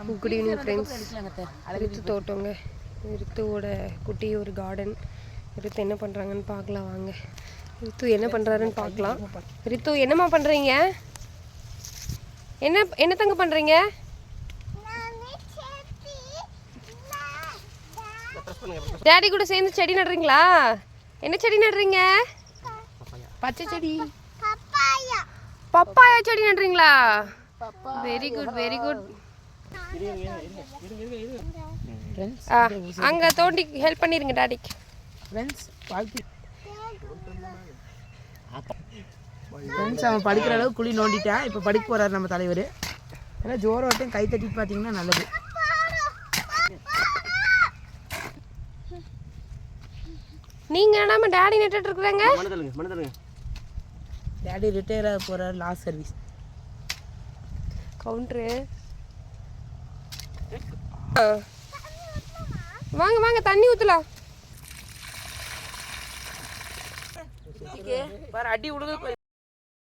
Good evening friends. Rithu தோட்டங்க, ரித்துவோட குட்டி ஒரு கார்டன். ரித்து என்ன பண்ணுறாங்கன்னு பார்க்கலாம் வாங்க. ரித்து என்ன பண்ணுறாருன்னு பார்க்கலாம். ரித்து என்னம்மா பண்ணுறீங்க? என்ன தங்க பண்ணுறீங்க? டேடி கூட சேர்ந்து செடி நடுறீங்களா? என்ன செடி நடுறீங்க? பச்சை செடி, பப்பாயா செடி நடுறீங்களா? Very good very good. அங்க தோண்டி ஹெல்ப் பண்ணிருங்க டாடிக்கு. ஃப்ரெண்ட்ஸ் அவன் படிக்கிற அளவுக்கு குழி நோண்டிட்டான். இப்போ படிக்க போறாரு நம்ம தலைவர். ஏன்னா ஜோரோட்டையும் கை தட்டி பார்த்தீங்கன்னா நல்லது. நீங்க என்னமா டாடி நட்டுட்டு இருக்கறீங்க? டாடி ரிட்டையர் ஆக போறாரு, லாஸ்ட் சர்வீஸ். கவுண்டரு வாங்க வாங்க தண்ணி ஊத்தலாம். பாரு அடி உழுது